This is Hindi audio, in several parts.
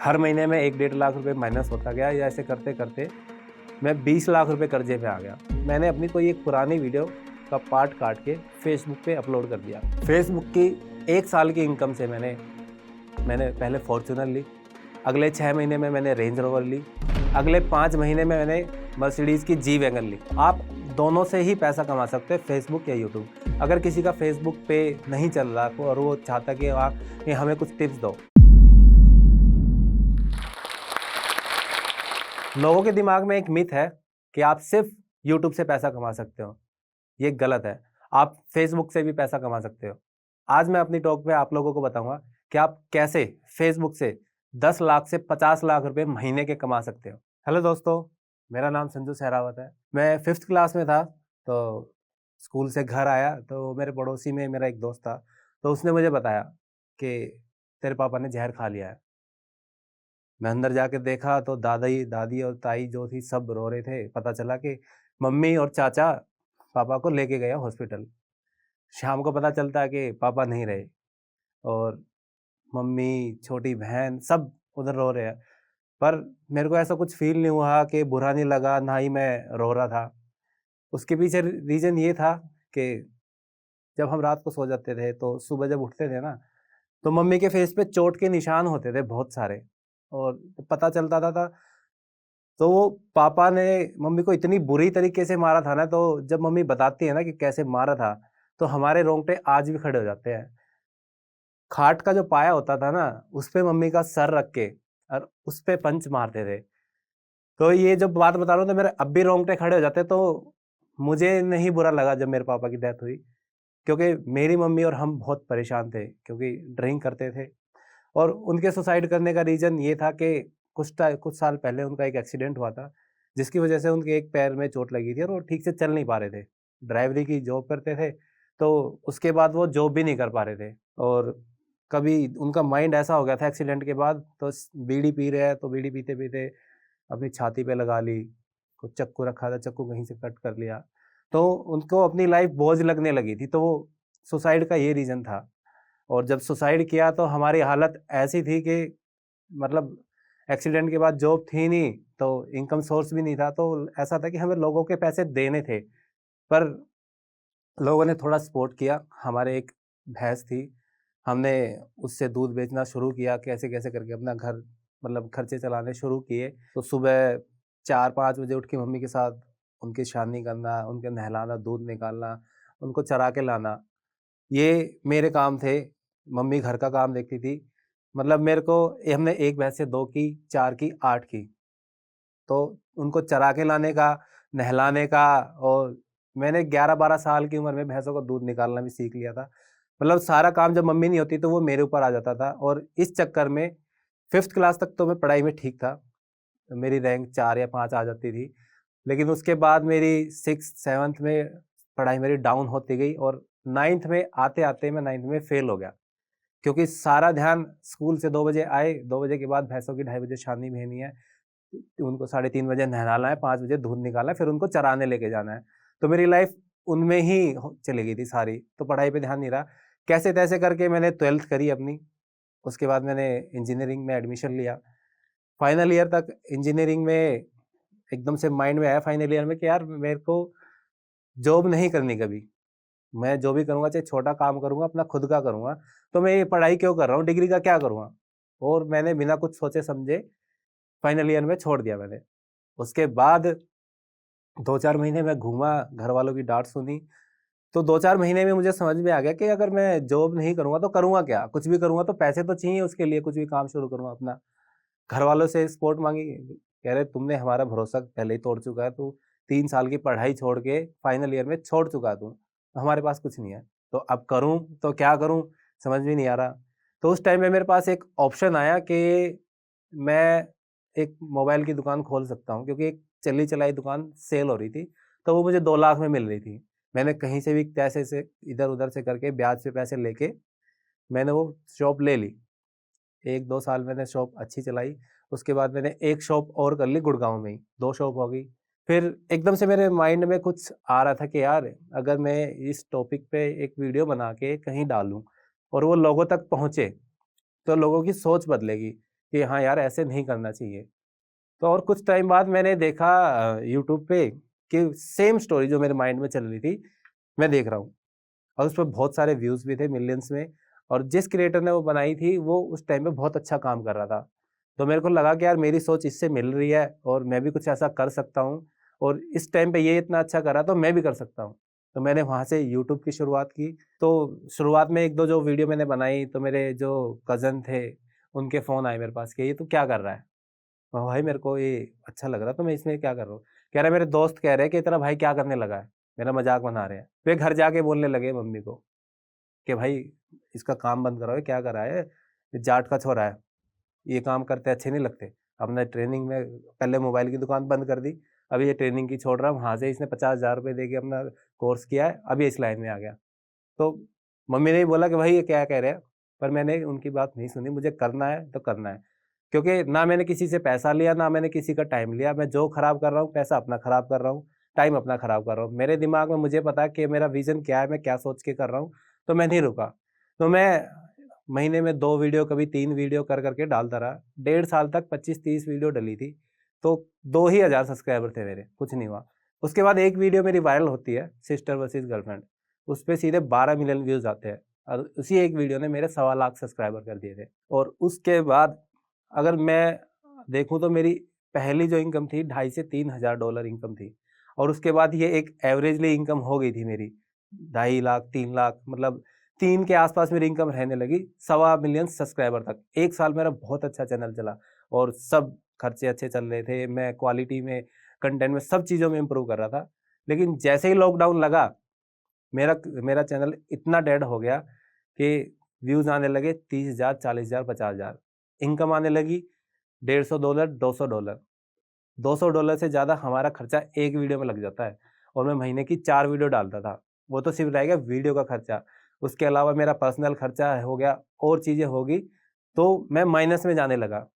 हर महीने में 1-1.5 लाख रुपए माइनस होता गया। या ऐसे करते करते मैं 20 लाख रुपए कर्जे में आ गया। मैंने अपनी कोई एक पुरानी वीडियो का पार्ट काट के फेसबुक पे अपलोड कर दिया। फेसबुक की 1 साल की इनकम से मैंने पहले फॉर्च्यूनर ली, अगले 6 महीने में मैंने रेंज रोवर ली, अगले 5 महीने में मैंने मर्सिडीज़ की जी वैगन ली। आप दोनों से ही पैसा कमा सकते हैं, फेसबुक या यूट्यूब। अगर किसी का फेसबुक पे नहीं चल रहा और वो चाहता कि आप हमें कुछ टिप्स दो। लोगों के दिमाग में एक मिथ है कि आप सिर्फ यूट्यूब से पैसा कमा सकते हो। ये गलत है। आप फेसबुक से भी पैसा कमा सकते हो। आज मैं अपनी टॉक पे आप लोगों को बताऊंगा कि आप कैसे फेसबुक से 10 लाख से 50 लाख रुपए महीने के कमा सकते हो। हेलो दोस्तों, मेरा नाम संजू सहरावत है। मैं 5th क्लास में था तो स्कूल से घर आया तो मेरे पड़ोसी में मेरा एक दोस्त था, तो उसने मुझे बताया कि तेरे पापा ने जहर खा लिया है। मैं अंदर जाके देखा तो दादी और ताई जो थी सब रो रहे थे। पता चला कि मम्मी और चाचा पापा को लेके गया हॉस्पिटल। शाम को पता चलता है कि पापा नहीं रहे और मम्मी, छोटी बहन सब उधर रो रहे हैं। पर मेरे को ऐसा कुछ फील नहीं हुआ कि बुरा नहीं लगा, ना ही मैं रो रहा था। उसके पीछे रीज़न ये था कि जब हम रात को सो जाते थे तो सुबह जब उठते थे ना, तो मम्मी के फेस पे चोट के निशान होते थे बहुत सारे। और पता चलता था तो वो पापा ने मम्मी को इतनी बुरी तरीके से मारा था ना, तो जब मम्मी बताती है ना कि कैसे मारा था, तो हमारे रोंगटे आज भी खड़े हो जाते हैं। खाट का जो पाया होता था ना, उस पे मम्मी का सर रख के और उस पे पंच मारते थे। तो ये जब बात बता रहा हूँ तो मेरे अब भी रोंगटे खड़े हो जाते। तो मुझे नहीं बुरा लगा जब मेरे पापा की डेथ हुई, क्योंकि मेरी मम्मी और हम बहुत परेशान थे क्योंकि ड्रिंक करते थे। और उनके सुसाइड करने का रीज़न ये था कि कुछ साल पहले उनका एक एक्सीडेंट हुआ था, जिसकी वजह से उनके एक पैर में चोट लगी थी और वो ठीक से चल नहीं पा रहे थे। ड्राइवरी की जॉब करते थे, तो उसके बाद वो जॉब भी नहीं कर पा रहे थे। और कभी उनका माइंड ऐसा हो गया था एक्सीडेंट के बाद, तो बीड़ी पी रहे हैं तो बीड़ी पीते-पीते अपनी छाती पे लगा ली। कुछ चक्कू रखा था, चक्कू कहीं से कट कर लिया। तो उनको अपनी लाइफ बोझ लगने लगी थी, तो वो सुसाइड का ये रीज़न था। और जब सुसाइड किया तो हमारी हालत ऐसी थी कि मतलब एक्सीडेंट के बाद जॉब थी नहीं, तो इनकम सोर्स भी नहीं था, तो ऐसा था कि हमें लोगों के पैसे देने थे। पर लोगों ने थोड़ा सपोर्ट किया। हमारे एक भैंस थी, हमने उससे दूध बेचना शुरू किया, कैसे-कैसे करके अपना घर मतलब खर्चे चलाने शुरू किए। तो सुबह 4-5 बजे उठ के मम्मी के साथ उनकी छाननी करना, उनको नहलाना, दूध निकालना, उनको चरा के लाना, ये मेरे काम थे। मम्मी घर का काम देखती थी। मतलब मेरे को हमने 1 भैंस से 2 की, 4 की, 8 की। तो उनको चरा के लाने का, नहलाने का, और मैंने 11-12 साल की उम्र में भैंसों का दूध निकालना भी सीख लिया था। मतलब सारा काम जब मम्मी नहीं होती तो वो मेरे ऊपर आ जाता था। और इस चक्कर में 5th क्लास तक तो मैं पढ़ाई में ठीक था। मेरी रैंक 4 या 5 आ जाती थी। लेकिन उसके बाद मेरी 6th 7th में पढ़ाई मेरी डाउन होती गई और 9th में आते-आते मैं 9th में फेल हो गया। क्योंकि सारा ध्यान स्कूल से 2 बजे आए, 2 बजे के बाद भैंसों की 2:30 बजे छाननी बहनी है, उनको 3:30 बजे नहलाना है, 5 बजे दूध निकालना है, फिर उनको चराने लेके जाना है। तो मेरी लाइफ उनमें ही चली गई थी सारी, तो पढ़ाई पे ध्यान नहीं रहा। कैसे-तैसे करके मैंने 12th करी अपनी, उसके बाद मैंने इंजीनियरिंग में एडमिशन लिया। फाइनल ईयर तक इंजीनियरिंग में एकदम से माइंड में आया फाइनल ईयर में कि यार मेरे को जॉब नहीं करनी कभी। मैं जो भी करूँगा चाहे छोटा काम करूँगा, अपना खुद का करूँगा। तो मैं ये पढ़ाई क्यों कर रहा हूँ, डिग्री का क्या करूँगा? और मैंने बिना कुछ सोचे समझे फाइनल ईयर में छोड़ दिया मैंने। उसके बाद 2-4 महीने मैं घूमा, घरवालों की डाँट सुनी। तो 2-4 महीने में मुझे समझ में आ गया कि अगर मैं जॉब नहीं करूँगा तो करूँगा क्या? कुछ भी करूँगा तो पैसे तो चाहिए उसके लिए, कुछ भी काम शुरू करूँगा अपना। घरवालों से सपोर्ट माँगी, कह रहे तुमने हमारा भरोसा पहले ही तोड़ चुका है, तू 3 साल की पढ़ाई छोड़ के फाइनल ईयर में छोड़ चुका है तू, हमारे पास कुछ नहीं है। तो अब करूँ तो क्या करूँ? समझ में नहीं आ रहा। तो उस टाइम में मेरे पास एक ऑप्शन आया कि मैं एक मोबाइल की दुकान खोल सकता हूँ, क्योंकि एक चली-चलाई दुकान सेल हो रही थी, तो वो मुझे 2 लाख में मिल रही थी। मैंने कहीं से भी पैसे से इधर-उधर से करके ब्याज पे पैसे लेके मैंने वो शॉप ले ली। 1-2 साल मैंने शॉप अच्छी चलाई, उसके बाद मैंने एक शॉप और कर ली गुड़गाँव में ही, 2 शॉप हो गई। फिर एकदम से मेरे माइंड में कुछ आ रहा था कि यार अगर मैं इस टॉपिक पे एक वीडियो बना के कहीं डालूँ और वो लोगों तक पहुँचे, तो लोगों की सोच बदलेगी। कि हाँ यार ऐसे नहीं करना चाहिए। तो और कुछ टाइम बाद मैंने देखा यूट्यूब पे कि सेम स्टोरी जो मेरे माइंड में चल रही थी मैं देख रहा हूँ, और उस पर बहुत सारे व्यूज़ भी थे मिलियंस में, और जिस क्रिएटर ने वो बनाई थी वो उस टाइम पे बहुत अच्छा काम कर रहा था। तो मेरे को लगा कि यार मेरी सोच इससे मिल रही है और मैं भी कुछ ऐसा कर सकता हूँ, और इस टाइम पे ये इतना अच्छा कर रहा है तो मैं भी कर सकता हूँ। तो मैंने वहाँ से यूट्यूब की शुरुआत की। तो शुरुआत में 1-2 जो वीडियो मैंने बनाई तो मेरे जो कज़न थे उनके फ़ोन आए मेरे पास कि ये तू क्या कर रहा है? भाई मेरे को ये अच्छा लग रहा है तो मैं इसमें क्या कर रहा हूँ? कह रहा है मेरे दोस्त कह रहे हैं कि तेरा भाई क्या करने लगा है? मेरा मज़ाक बना रहे हैं। वे घर जाके बोलने लगे मम्मी को कि भाई इसका काम बंद कराओ, ये क्या कर रहा है? ये जाट का छोरा है, ये काम करते अच्छे नहीं लगते। अपना ट्रेनिंग में पहले मोबाइल की दुकान बंद कर दी, अभी ये ट्रेनिंग की छोड़ रहा है, वहाँ से इसने 50,000 रुपए दे के अपना कोर्स किया है, अभी इस लाइन में आ गया। तो मम्मी ने ही बोला कि भाई ये क्या कह रहे हैं? पर मैंने उनकी बात नहीं सुनी, मुझे करना है तो करना है। क्योंकि ना मैंने किसी से पैसा लिया, ना मैंने किसी का टाइम लिया, मैं जो खराब कर रहा हूँ, पैसा अपना खराब कर रहा हूँ, टाइम अपना खराब कर रहा हूँ। मेरे दिमाग में मुझे पता है कि मेरा विज़न क्या है, मैं क्या सोच के कर रहा हूँ, तो मैं नहीं रुका। तो मैं महीने में 2 वीडियो, कभी 3 वीडियो कर करके डालता रहा। 1.5 साल तक 25-30 वीडियो डली थी, तो 2 ही हज़ार सब्सक्राइबर थे मेरे, कुछ नहीं हुआ। उसके बाद एक वीडियो मेरी वायरल होती है, सिस्टर वर्सेस गर्लफ्रेंड, उस पे सीधे 12 मिलियन व्यूज़ आते हैं, और उसी एक वीडियो ने मेरे 1.25 लाख सब्सक्राइबर कर दिए थे। और उसके बाद अगर मैं देखूँ तो मेरी पहली जो इनकम थी 2.5 से $3,000 इनकम थी, और उसके बाद ये एक एवरेजली इनकम हो गई थी मेरी 2.5 लाख, 3 लाख, मतलब 3 के आसपास मेरी इनकम रहने लगी 1.25 मिलियन सब्सक्राइबर तक। 1 साल मेरा बहुत अच्छा चैनल चला और सब खर्चे अच्छे चल रहे थे। मैं क्वालिटी में, कंटेंट में, सब चीज़ों में इम्प्रूव कर रहा था। लेकिन जैसे ही लॉकडाउन लगा, मेरा मेरा चैनल इतना डेड हो गया कि व्यूज़ आने लगे 30,000, 40,000, 50,000, इनकम आने लगी $150, $200। $200 से ज़्यादा हमारा खर्चा एक वीडियो में लग जाता है, और मैं महीने की 4 वीडियो डालता था। वो तो सिर्फ रह गया वीडियो का खर्चा। उसके अलावा मेरा पर्सनल खर्चा हो गया, और चीज़ें होगी, तो मैं माइनस में जाने लगा।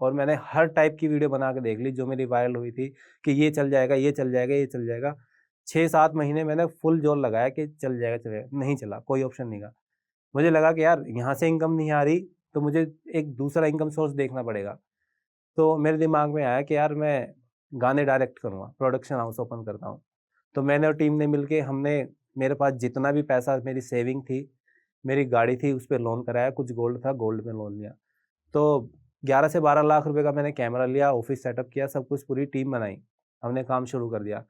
और मैंने हर टाइप की वीडियो बना के देख ली जो मेरी वायरल हुई थी कि ये चल जाएगा, ये चल जाएगा, ये चल जाएगा। 6-7 महीने मैंने फुल जोर लगाया कि चल जाएगा, चलेगा, नहीं चला, कोई ऑप्शन नहीं था। मुझे लगा कि यार यहाँ से इनकम नहीं आ रही, तो मुझे एक दूसरा इनकम सोर्स देखना पड़ेगा। तो मेरे दिमाग में आया कि यार मैं गाने डायरेक्ट करूँगा, प्रोडक्शन हाउस ओपन करता हूँ। तो मैंने और टीम ने मिलके, हमने, मेरे पास जितना भी पैसा, मेरी सेविंग थी, मेरी गाड़ी थी, उस पे लोन कराया, कुछ गोल्ड था, गोल्ड में लोन लिया। तो 11 से 12 लाख रुपए का मैंने कैमरा लिया, ऑफिस सेटअप किया, सब कुछ, पूरी टीम बनाई। हमने काम शुरू कर दिया,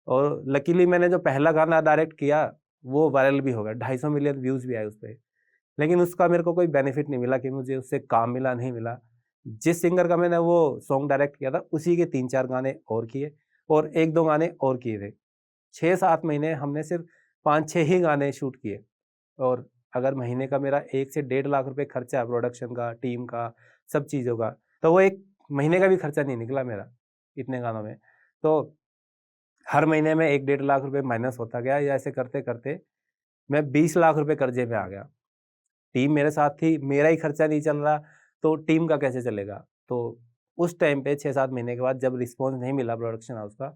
और लकीली मैंने जो पहला गाना डायरेक्ट किया वो वायरल भी हो गया, 250 मिलियन व्यूज़ भी आए उस पे। लेकिन उसका मेरे को कोई बेनिफिट नहीं मिला कि मुझे उससे काम मिला, नहीं मिला। जिस सिंगर का मैंने वो सॉन्ग डायरेक्ट किया था उसी के 3-4 गाने और किए, और 1-2 गाने और किए थे। 6-7 महीने हमने सिर्फ 5-6 ही गाने शूट किए, और अगर महीने का मेरा 1 से 1.5 लाख रुपए खर्चा है प्रोडक्शन का, टीम का, सब चीज़ों का, तो वो 1 महीने का भी खर्चा नहीं निकला मेरा इतने गानों में। तो हर महीने में 1-1.5 लाख रुपए माइनस होता गया, या ऐसे करते-करते मैं 20 लाख रुपए कर्जे में आ गया। टीम मेरे साथ थी, मेरा ही खर्चा नहीं चल रहा, तो टीम का कैसे चलेगा? तो उस टाइम पे 6-7 महीने के बाद जब रिस्पॉन्स नहीं मिला प्रोडक्शन हाउस का,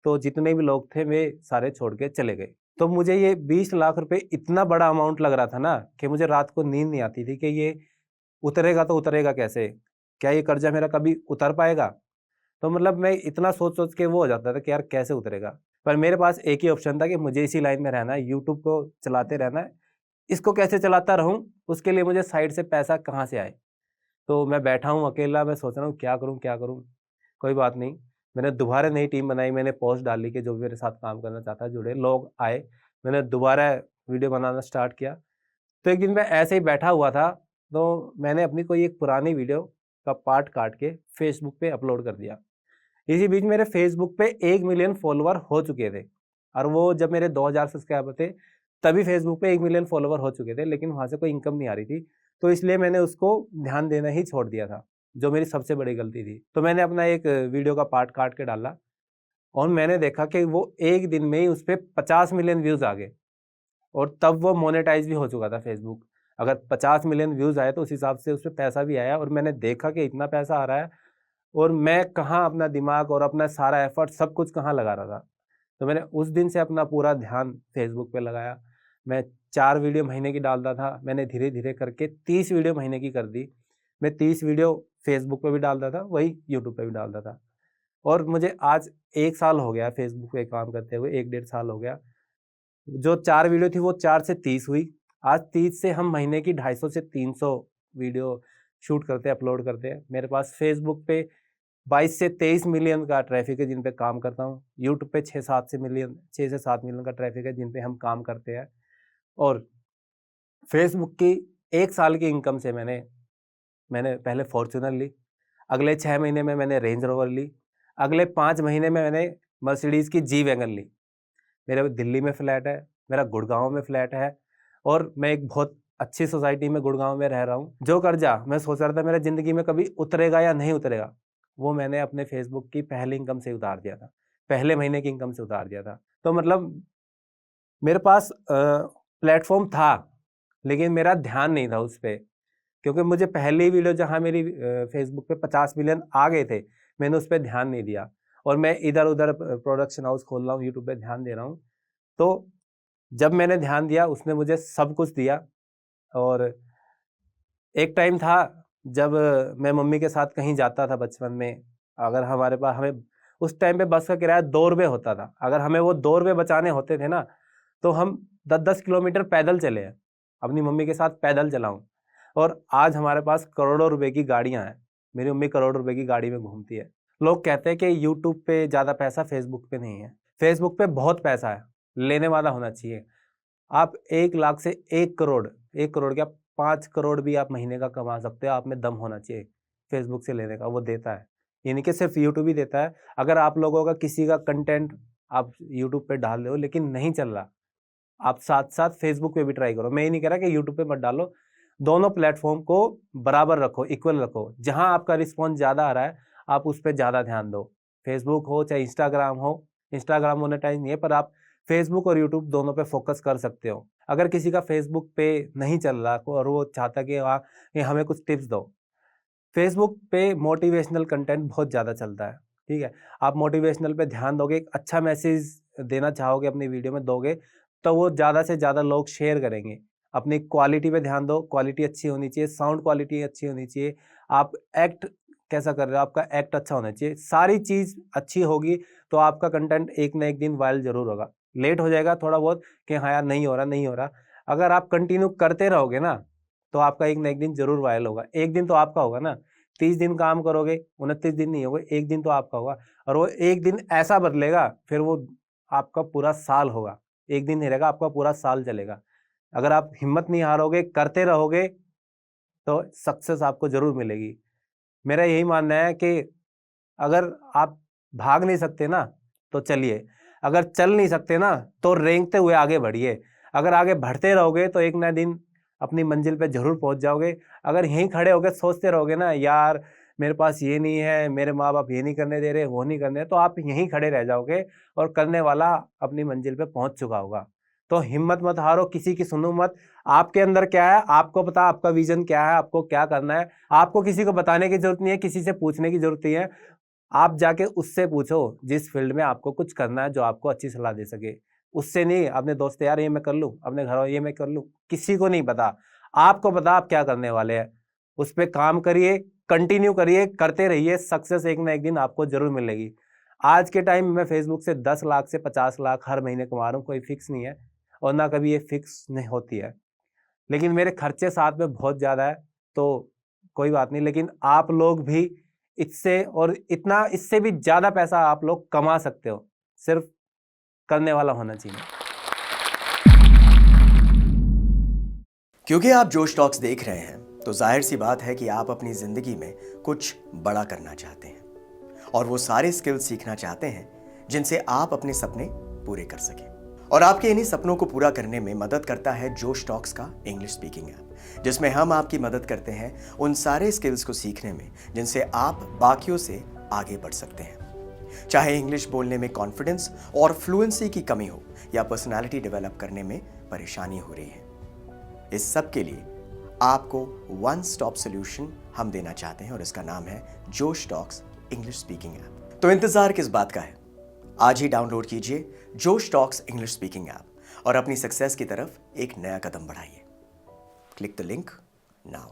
तो जितने भी लोग थे वे सारे छोड़ के चले गए। तो मुझे ये 20 लाख रुपए इतना बड़ा अमाउंट लग रहा था ना कि मुझे रात को नींद नहीं आती थी कि ये उतरेगा तो उतरेगा कैसे? क्या ये कर्जा मेरा कभी उतर पाएगा? तो मतलब मैं इतना सोच-सोच के वो हो जाता था कि यार कैसे उतरेगा? पर मेरे पास एक ही ऑप्शन था कि मुझे इसी लाइन में रहना है, यूट्यूब को चलाते रहना है। इसको कैसे चलाता रहूँ, उसके लिए मुझे साइड से पैसा कहाँ से आए? तो मैं बैठा हूँ अकेला, मैं सोच रहा हूँ क्या करूँ, क्या करूँ? कोई बात नहीं, मैंने दोबारा नई टीम बनाई, मैंने पोस्ट डाली कि जो भी मेरे साथ काम करना चाहता है जुड़े, लोग आए। मैंने दोबारा वीडियो बनाना स्टार्ट किया। तो एक दिन मैं ऐसे ही बैठा हुआ था, तो मैंने अपनी कोई एक पुरानी वीडियो का पार्ट काट के फेसबुक पे अपलोड कर दिया। इसी बीच मेरे फेसबुक पे 1 मिलियन फॉलोवर हो चुके थे, और वो जब मेरे 2000 सब्सक्राइबर थे, तभी फेसबुक पे 1 मिलियन फॉलोवर हो चुके थे, लेकिन वहाँ से कोई इनकम नहीं आ रही थी। तो इसलिए मैंने उसको ध्यान देना ही छोड़ दिया था, जो मेरी सबसे बड़ी गलती थी। तो मैंने अपना एक वीडियो का पार्ट काट के डाला, और मैंने देखा कि वो एक दिन में ही उस पे 50 मिलियन व्यूज़ आ गए, और तब वो मोनेटाइज़ भी हो चुका था फेसबुक। अगर 50 मिलियन व्यूज़ आए तो उस हिसाब से उसपे पैसा भी आया, और मैंने देखा कि इतना पैसा आ रहा है, और मैं कहाँ अपना दिमाग और अपना सारा एफर्ट सब कुछ कहाँ लगा रहा था। तो मैंने उस दिन से अपना पूरा ध्यान फेसबुक पे लगाया। मैं 4 वीडियो महीने की डालता था, मैंने धीरे-धीरे करके 30 वीडियो महीने की कर दी। मैं 30 वीडियो फेसबुक पे भी डालता था, वही यूट्यूब पे भी डालता था। और मुझे आज 1 साल हो गया फेसबुक पे काम करते हुए, 1 डेढ़ साल हो गया। जो 4 वीडियो थी वो 4 से 30 हुई। आज 30 से हम महीने की 250 से 300 वीडियो शूट करते हैं, अपलोड करते हैं। मेरे पास फेसबुक पे 22 से 23 मिलियन का ट्रैफिक है जिन पे काम करता हूँ। यूट्यूब पे 6 से 7 मिलियन का ट्रैफिक है जिन पे हम काम करते हैं। और फेसबुक की 1 साल की इनकम से मैंने पहले फॉर्च्यूनर ली, अगले 6 महीने में मैंने रेंज रोवर ली, अगले 5 महीने में मैंने मर्सिडीज़ की जी वैगन ली। मेरा दिल्ली में फ्लैट है, मेरा गुड़गांव में फ्लैट है और मैं एक बहुत अच्छी सोसाइटी में गुड़गांव में रह रहा हूँ। जो कर्जा मैं सोच रहा था मेरा ज़िंदगी में कभी उतरेगा या नहीं उतरेगा, वो मैंने अपने फेसबुक की पहली इनकम से उतार दिया था, पहले महीने की इनकम से उतार दिया था। तो मतलब मेरे पास प्लेटफॉर्म था, लेकिन मेरा ध्यान नहीं था उस पे, क्योंकि मुझे पहली वीडियो जहाँ मेरी फेसबुक पे 50 मिलियन आ गए थे, मैंने उस पे ध्यान नहीं दिया और मैं इधर-उधर प्रोडक्शन हाउस खोल रहा हूँ, यूट्यूब पे ध्यान दे रहा हूँ। तो जब मैंने ध्यान दिया उसने मुझे सब कुछ दिया। और एक टाइम था जब मैं मम्मी के साथ कहीं जाता था बचपन में, अगर हमारे पास हमें उस टाइम पे बस का किराया ₹2 होता था। अगर हमें वो ₹2 बचाने होते थे ना, तो हम 10-10 किलोमीटर पैदल चले हैं, अपनी मम्मी के साथ पैदल चला हूँ। और आज हमारे पास करोड़ों रुपए की गाड़ियाँ हैं, मेरी मम्मी करोड़ों रुपए की गाड़ी में घूमती है। लोग कहते हैं कि यूट्यूब पे ज़्यादा पैसा फेसबुक पे नहीं है। फेसबुक पे बहुत पैसा है, लेने वाला होना चाहिए। आप 1 लाख से 1 करोड़, 1 करोड़ क्या 5 करोड़ भी आप महीने का कमा सकते हो, आप में दम होना चाहिए फेसबुक से लेने का, वो देता है। ये नहीं कि सिर्फ यूट्यूब ही देता है। अगर आप लोगों का किसी का कंटेंट आप यूट्यूब पे डाल रहे हो लेकिन नहीं चल रहा, आप साथ-साथ फेसबुक पे भी ट्राई करो। मैं ये नहीं कह रहा कि यूट्यूब पे मत डालो, दोनों प्लेटफ़ॉर्म को बराबर रखो, इक्वल रखो। जहाँ आपका रिस्पॉन्स ज़्यादा आ रहा है, आप उस पे ज़्यादा ध्यान दो। फेसबुक हो चाहे इंस्टाग्राम हो, इंस्टाग्राम मोनेटाइज़ नहीं है, पर आप फेसबुक और यूट्यूब दोनों पे फ़ोकस कर सकते हो। अगर किसी का फेसबुक पे नहीं चल रहा और वो चाहता है कि कि हमें कुछ टिप्स दो, फेसबुक पे मोटिवेशनल कंटेंट बहुत ज़्यादा चलता है, ठीक है? आप मोटिवेशनल पे ध्यान दोगे, एक अच्छा मैसेज देना चाहोगे अपनी वीडियो में दोगे, तो वो ज़्यादा से ज़्यादा लोग शेयर करेंगे। अपनी क्वालिटी पे ध्यान दो, क्वालिटी अच्छी होनी चाहिए, साउंड क्वालिटी अच्छी होनी चाहिए। आप एक्ट कैसा कर रहे हो, आपका एक्ट अच्छा होना चाहिए। सारी चीज़ अच्छी होगी, तो आपका कंटेंट एक ना एक दिन वायरल ज़रूर होगा। लेट हो जाएगा थोड़ा बहुत कि हाँ यार नहीं हो रहा, नहीं हो रहा। अगर आप कंटिन्यू करते रहोगे ना, तो आपका एक ना एक दिन ज़रूर वायरल होगा। एक दिन तो आपका होगा ना, 30 दिन काम करोगे, 29 दिन नहीं होगा, एक दिन तो आपका होगा। और वो एक दिन ऐसा बदलेगा, फिर वो आपका पूरा साल होगा। एक दिन नहीं रहेगा, आपका पूरा साल चलेगा। अगर आप हिम्मत नहीं हारोगे, करते रहोगे, तो सक्सेस आपको ज़रूर मिलेगी। मेरा यही मानना है कि अगर आप भाग नहीं सकते ना, तो चलिए। अगर चल नहीं सकते ना, तो रेंगते हुए आगे बढ़िए। अगर आगे बढ़ते रहोगे, तो एक ना दिन अपनी मंजिल पे ज़रूर पहुँच जाओगे। अगर यहीं खड़े होके सोचते रहोगे ना, यार मेरे पास ये नहीं है, मेरे माँ-बाप ये नहीं करने दे रहे, वो नहीं करने, तो आप यहीं खड़े रह जाओगे और करने वाला अपनी मंजिल पे पहुँच चुका होगा। तो हिम्मत मत हारो, किसी की सुनो मत। आपके अंदर क्या है, आपको पता आपका विज़न क्या है, आपको क्या करना है। आपको किसी को बताने की ज़रूरत नहीं है, किसी से पूछने की ज़रूरत नहीं है। आप जाके उससे पूछो जिस फील्ड में आपको कुछ करना है, जो आपको अच्छी सलाह दे सके। उससे नहीं अपने दोस्त यार ये मैं कर लूँ, अपने घर वाले ये मैं कर लूँ, किसी को नहीं पता। आपको पता आप क्या करने वाले हैं। उस पे काम करिए, कंटिन्यू करिए, करते रहिए, सक्सेस एक ना एक दिन आपको ज़रूर मिलेगी। आज के टाइम में फेसबुक से 10 लाख से 50 लाख हर महीने कमा रहा हूँ, कोई फिक्स नहीं है और ना कभी ये फिक्स नहीं होती है। लेकिन मेरे खर्चे साथ में बहुत ज़्यादा है, तो कोई बात नहीं, लेकिन आप लोग भी इससे और इतना इससे भी ज़्यादा पैसा आप लोग कमा सकते हो, सिर्फ करने वाला होना चाहिए। क्योंकि आप जोश टॉक्स देख रहे हैं, तो जाहिर सी बात है कि आप अपनी ज़िंदगी में कुछ बड़ा करना चाहते हैं और वो सारे स्किल्स सीखना चाहते हैं जिनसे आप अपने सपने पूरे कर सकें। और आपके इन्हीं सपनों को पूरा करने में मदद करता है जोश टॉक्स का इंग्लिश स्पीकिंग ऐप, जिसमें हम आपकी मदद करते हैं उन सारे स्किल्स को सीखने में जिनसे आप बाकियों से आगे बढ़ सकते हैं। चाहे इंग्लिश बोलने में कॉन्फिडेंस और फ्लुएंसी की कमी हो या पर्सनालिटी डेवलप करने में परेशानी हो रही है, इस सब के लिए आपको वन स्टॉप सॉल्यूशन हम देना चाहते हैं और इसका नाम है जोश टॉक्स इंग्लिश स्पीकिंग ऐप। तो इंतजार किस बात का है? आज ही डाउनलोड कीजिए जोश टॉक्स इंग्लिश स्पीकिंग ऐप और अपनी सक्सेस की तरफ एक नया कदम बढ़ाइए। Click the link now.